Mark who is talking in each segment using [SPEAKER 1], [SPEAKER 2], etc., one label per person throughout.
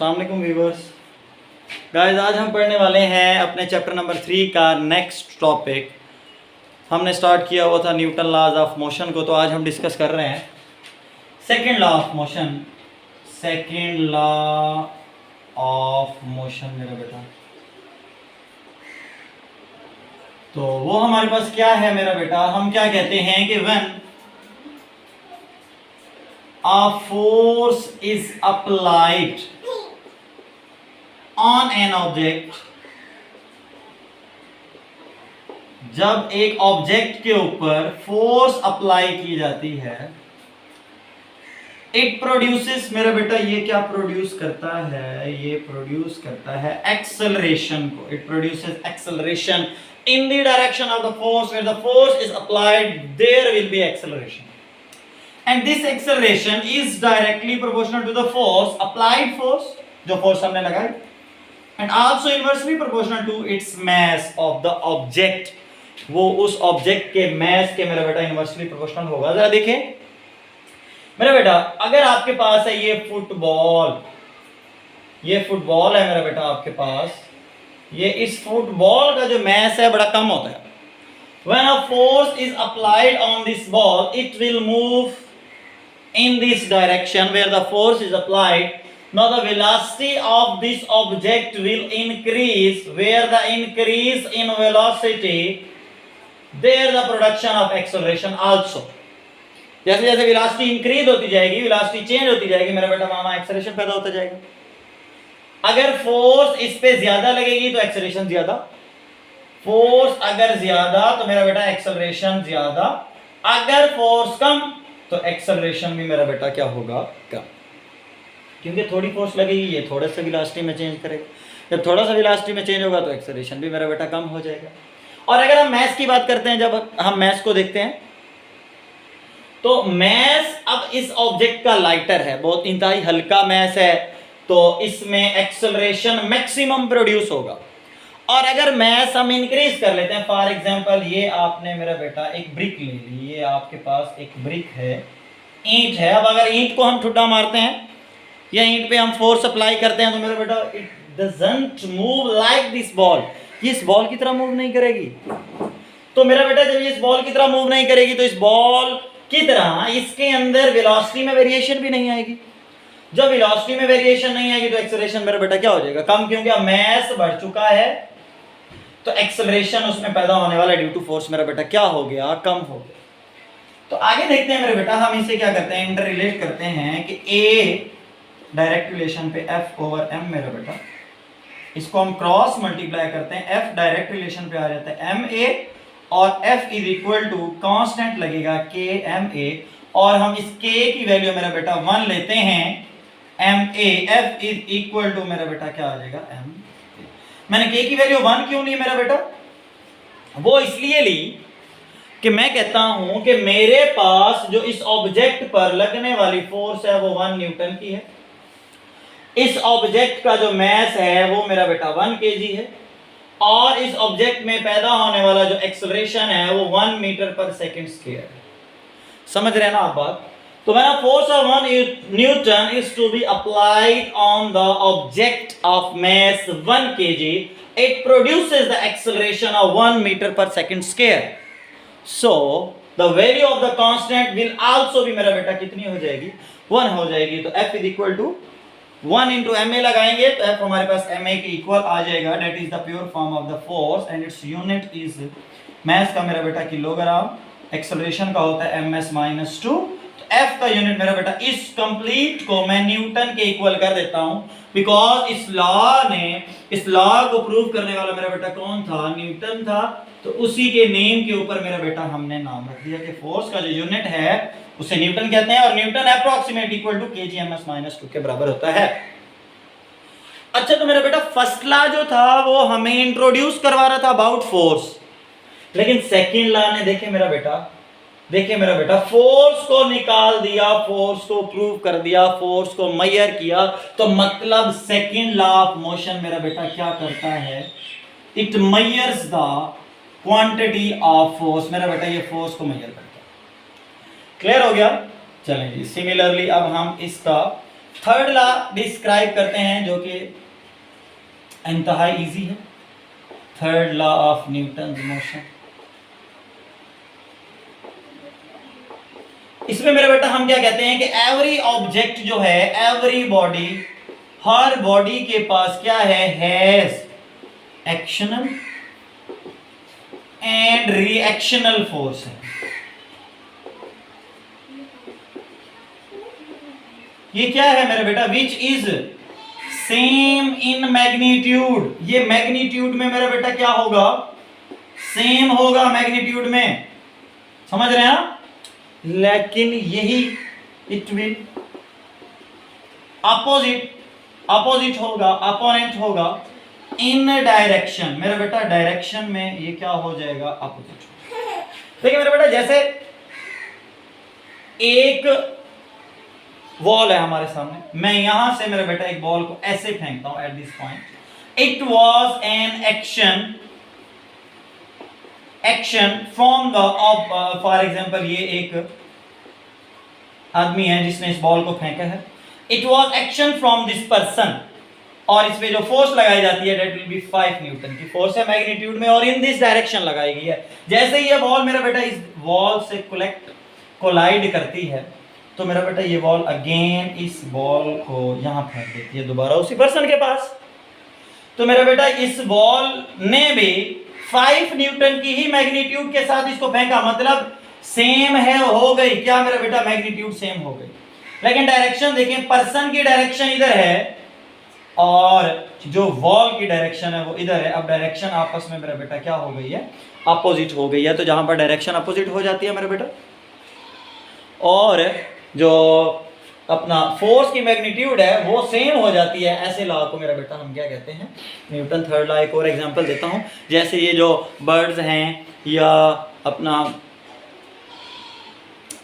[SPEAKER 1] अस्सलाम वालेकुम viewers. Guys आज हम पढ़ने वाले हैं अपने चैप्टर नंबर 3 का नेक्स्ट टॉपिक। हमने स्टार्ट किया हुआ था न्यूटन लॉज ऑफ मोशन को, तो आज हम डिस्कस कर रहे हैं second law of motion. Second law of motion मेरा बेटा, तो वो हमारे पास क्या है मेरा बेटा, हम क्या कहते हैं कि when a force is applied on an object, जब एक ऑब्जेक्ट के ऊपर फोर्स अप्लाई की जाती है, इट प्रोड्यूसेस मेरा बेटा, ये क्या प्रोड्यूस करता है, ये प्रोड्यूस करता है एक्सेलरेशन को। It produces acceleration in the direction of the force, where the force is applied there will be acceleration, and this acceleration is directly proportional to the force, applied force, जो force हमने लगाई, and also inversely proportional to its mass of the object, वो उस object के mass के मेरा बेटा inversely proportional होगा। जरा देखें मेरा बेटा, अगर आपके पास है ये फुटबॉल है मेरा बेटा आपके पास, ये इस फुटबॉल का जो mass है बड़ा कम होता है। When a force is applied on this ball, it will move in this direction where the force is applied. Now the velocity of this object will increase, where the increase in velocity, there the production of acceleration also. जैसे जैसे velocity increase होती जाएगी, velocity change होती जाएगी मेरा बेटा, वहां acceleration पैदा होता जाएगा। अगर फोर्स इस पे ज्यादा लगेगी तो एक्सेलरेशन ज्यादा, फोर्स अगर ज्यादा तो मेरा बेटा एक्सेलरेशन ज्यादा, अगर फोर्स कम तो एक्सेलरेशन भी मेरा बेटा क्या होगा, कम। क्योंकि थोड़ी फोर्स लगेगी, ये थोड़े से वेलोसिटी में चेंज करेगा, जब थोड़ा सा वेलोसिटी में चेंज होगा तो एक्सेलरेशन भी मेरा बेटा कम हो जाएगा। और अगर हम मैस की बात करते हैं, जब हम मैस को देखते हैं तो मैस अब इस ऑब्जेक्ट का लाइटर है, बहुत इंतहाई हल्का मैस है, तो इसमें एक्सेलरेशन मैक्सिमम प्रोड्यूस होगा। और अगर मैस हम इंक्रीज कर लेते हैं, फॉर एग्जांपल ये आपने मेरा बेटा एक ब्रिक ले ली, ये आपके पास एक ब्रिक है, ईंट है। अब अगर ईंट को हम ठुड्डा मारते हैं या ईंट पे हम फोर्स अप्लाई करते हैं तो मेरा बेटा it doesn't move like this ball, ये इस बॉल की तरह मूव नहीं करेगी। तो मेरा बेटा जब ये इस बॉल की तरह मूव नहीं करेगी तो इस बॉल की तरह इसके अंदर वेलोसिटी में वेरिएशन भी नहीं आएगी। जब वेलोसिटी में वेरिएशन नहीं आएगी तो एक्सेलरेशन मेरा बेटा क्या हो जाएगा, कम, क्योंकि अब मैस बढ़ चुका है तो एक्सेलरेशन उसमें पैदा होने वाला ड्यू टू फोर्स मेरा बेटा क्या हो गया, कम हो गया। तो आगे देखते हैं मेरे बेटा, हम इसे क्या करते हैं, इंटर रिलेट करते हैं कि ए डायरेक्ट रिलेशन पे एफ ओवर एम मेरा बेटा, इसको हम क्रॉस मल्टीप्लाई करते हैं, एफ डायरेक्ट रिलेशन पे आ जाता है एम ए, और F is equal to constant लगेगा के एम ए, और हम इस के की वैल्यू मेरा बेटा 1 लेते हैं, M A, F is equal to मेरा बेटा क्या आ जाएगा, एम। मैंने के की वैल्यू 1 क्यों ली मेरा बेटा, वो इसलिए ली कि मैं कहता हूं कि मेरे पास जो इस ऑब्जेक्ट पर लगने वाली फोर्स है वो 1 न्यूटन की है, इस ऑब्जेक्ट का जो मैस है वो मेरा बेटा 1 kg है, और इस ऑब्जेक्ट में पैदा होने वाला जो एक्सेलरेशन है वो 1 मीटर पर सेकंड स्क्वायर है। समझ रहे हैं ना आप बात। तो when a force of 1 Newton is to be applied on the object of mass 1 kg, it produces the acceleration of 1 meter per second square. So the value of the constant will also be मेरा बेटा कितनी हो जाएगी, 1 हो जाएगी। तो F is equal to 1 into ma लगाएंगे तो F हमारे पास ma के इक्वल आ जाएगा, that is the pure form of the force and its unit is mass का मेरा बेटा किलोग्राम, एक्सेलरेशन का होता है ms-2। F का यूनिट मेरा बेटा, इस कंप्लीट को मैं न्यूटन के इक्वल कर देता हूं, बिकॉज इस लॉ को प्रूव करने वाला मेरा बेटा कौन था, न्यूटन था। तो उसी के नेम के ऊपर मेरा बेटा हमने नाम रख दिया कि फोर्स का जो यूनिट है उसे न्यूटन कहते हैं, और Newton approximate equal to kg ms-2 के बराबर होता है। अच्छा, तो मेरा बेटा फर्स्ट लॉ जो था वो हमें इंट्रोड्यूस करवा रहा था अबाउट फोर्स, लेकिन सेकंड लॉ ने देखिए मेरा बेटा फोर्स को निकाल दिया, फोर्स को प्रूव कर दिया, फोर्स को मेजर किया। तो मतलब सेकंड लॉ ऑफ मोशन मेरा बेटा क्या करता है, it measures the quantity of force. मेरा बेटा ये फोर्स को मेजर करता है। क्लियर हो गया। चलें जी, सिमिलरली अब हम इसका थर्ड लॉ डिस्क्राइब करते हैं जो कि इंतहाई इजी है, third law of Newton motion. इसमें मेरा बेटा हम क्या कहते हैं कि एवरी ऑब्जेक्ट जो है, एवरी बॉडी, हर बॉडी के पास क्या है, हैज एक्शनल एंड रिएक्शनल फोर्स है। ये क्या है मेरा बेटा, which is same in magnitude. ये मैग्नीट्यूड में मेरा बेटा क्या होगा, सेम होगा मैग्नीट्यूड में, समझ रहे हैं आप। लेकिन यही इट विल अपोजिट होगा, अपोनेंट होगा इन डायरेक्शन। मेरा बेटा डायरेक्शन में ये क्या हो जाएगा, अपोजिट। देखिए मेरा बेटा, जैसे एक वॉल है हमारे सामने, मैं यहां से मेरा बेटा एक बॉल को ऐसे फेंकता हूं at this point, it was an action from the, for example ये एक आदमी है जिसने इस बॉल को फेंका है, it was action from this person, और इस पे जो फोर्स लगाई जाती है दैट विल बी 5 न्यूटन की फोर्स है मैग्नीट्यूड में, और इन दिस डायरेक्शन लगाई गई है। जैसे ही ये बॉल मेरा बेटा इस वॉल से कोलाइड करती है, तो मेरा बेटा ये बॉल अगेन इस बॉल को यहां फेंक देती है दोबारा उसी पर्सन के पास। तो मेरा बेटा इस बॉल ने भी 5 न्यूटन की ही मैग्नीट्यूड के साथ इसको फेंका, मतलब सेम है, हो गई क्या मेरा बेटा, मैग्नीट्यूड सेम हो गई। लेकिन डायरेक्शन देखें, पर्सन की डायरेक्शन इधर है और जो वॉल की डायरेक्शन है वो इधर है। अब डायरेक्शन आपस में मेरा बेटा क्या हो गई है, अपोजिट हो गई है। तो जहां पर डायरेक्शन अपोजिट हो जाती है मेरा बेटा, और जो अपना फोर्स की मैग्नीट्यूड है वो सेम हो जाती है, ऐसे लॉ को मेरा बेटा हम क्या कहते हैं, न्यूटन थर्ड लॉ। एक और एग्जांपल देता हूं, जैसे ये जो बर्ड्स हैं या अपना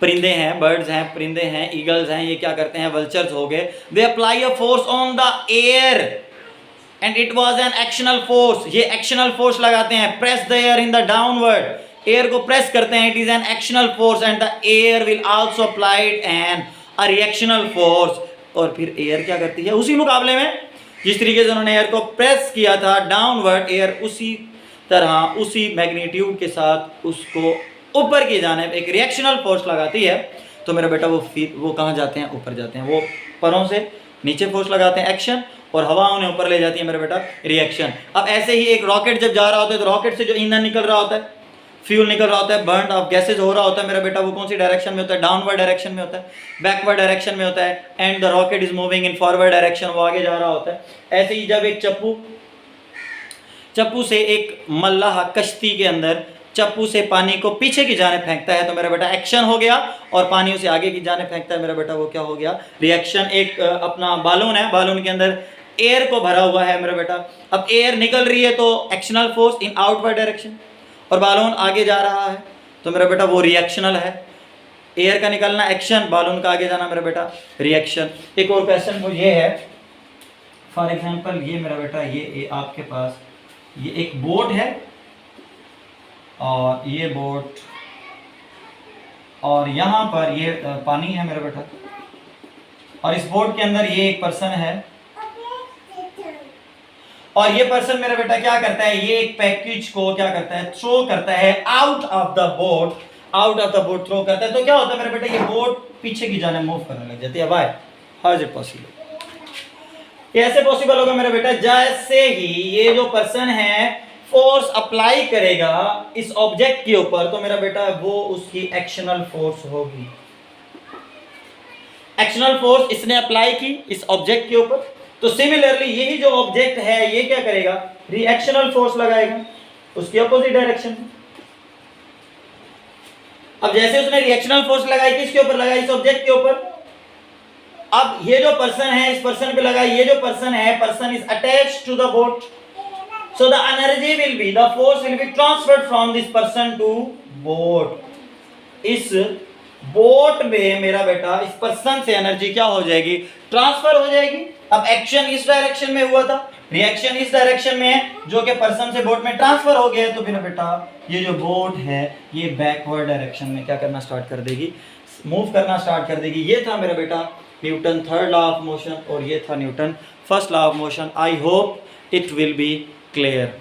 [SPEAKER 1] परिंदे हैं, बर्ड्स हैं, परिंदे हैं, ईगल्स हैं, ये क्या करते हैं, वल्चर्स हो गए, they apply a force on the air and it was an actional force. ये एक्शनल फोर्स लगाते हैं, press the air in the downward, air को प्रेस करते हैं, it is an actional force and the air will also applied an a reactional force. और फिर air क्या करती है, उसी मुकाबले में जिस तरीके से उन्होंने एयर को प्रेस किया था डाउनवर्ड, एयर उसी तरह उसी मैग्नीट्यूड के साथ उसको ऊपर की जानिब एक रिएक्शनल फोर्स लगाती है। तो मेरा बेटा वो कहाँ जाते हैं, ऊपर जाते हैं। वो परों से नीचे फोर्स लगाते हैं एक्शन, और हवा उन्हें ऊपर ले जाती है मेरा बेटा रिएक्शन। अब ऐसे ही एक रॉकेट जब जा रहा होता है, तो रॉकेट से जो ईंधन निकल रहा होता है, फ्यूल निकल रहा होता है, बर्न ऑफ गैसेज हो रहा होता है मेरा बेटा, वो कौन सी डायरेक्शन में होता है, डाउनवर्ड डायरेक्शन में होता है, बैकवर्ड डायरेक्शन में होता है, and the rocket is moving in forward direction, वो आगे जा रहा होता है। ऐसे ही जब एक चप्पू से एक मल्लाह कश्ती के अंदर चप्पू से पानी को पीछे की जाने फेंकता है, तो मेरा बेटा एक्शन हो गया, और पानी उसे आगे की जाने फेंकता है मेरा बेटा, वो क्या हो गया, रिएक्शन। एक अपना बालून है, बालून के अंदर एयर को भरा हुआ है मेरा बेटा, अब एयर निकल रही है तो एक्शनल फोर्स इन आउटवर्ड डायरेक्शन, और बालून आगे जा रहा है तो मेरा बेटा वो रिएक्शनल है। एयर का निकलना एक्शन, बालून का आगे जाना मेरा बेटा रिएक्शन। एक और क्वेश्चन वो ये है, फॉर एग्जांपल ये मेरा बेटा ये आपके पास ये एक बोट है, और ये बोट, और यहाँ पर ये पानी है मेरा बेटा, और इस बोट के अंदर ये एक पर्सन है, और ये पर्सन मेरा बेटा क्या करता है, ये एक पैकेज को क्या करता है, थ्रो करता है out of the boat throw करता है। तो क्या होता है मेरा बेटा, ये बोट पीछे की जाने मूव करने लग जाती है। Why, how is it possible? ये ऐसे पॉसिबल होगा मेरा बेटा, जैसे ही ये जो पर्सन है फोर्स अप्लाई करेगा इस ऑब्जेक्ट के ऊपर, तो मेरा बेटा वो उसकी एक्शनल फोर्स होगी। एक्शनल फोर्स इसने अप्लाई की इस ऑब्जेक्ट के ऊपर, तो सिमिलरली यही जो ऑब्जेक्ट है ये क्या करेगा, रिएक्शनल फोर्स लगाएगा उसकी अपोजिट डायरेक्शन में। अब जैसे उसने रिएक्शनल फोर्स लगाई, किसके ऊपर लगाई, इस ऑब्जेक्ट के ऊपर। अब ये जो पर्सन है इस पर्सन पे लगाई, ये जो पर्सन है, person is attached to the boat, so the energy will be, the force will be transferred from this person to boat. इस बोट में मेरा बेटा इस पर्सन से एनर्जी क्या हो जाएगी, ट्रांसफर हो जाएगी। अब एक्शन इस डायरेक्शन में हुआ था, रिएक्शन इस डायरेक्शन में है, जो कि पर्सन से बोट में ट्रांसफर हो गया, तो फिर बेटा ये जो बोट है ये बैकवर्ड डायरेक्शन में क्या करना स्टार्ट कर देगी, मूव करना स्टार्ट कर देगी। ये था मेरा बेटा Newton third law of motion और ये था Newton first law of motion. I hope it will be clear.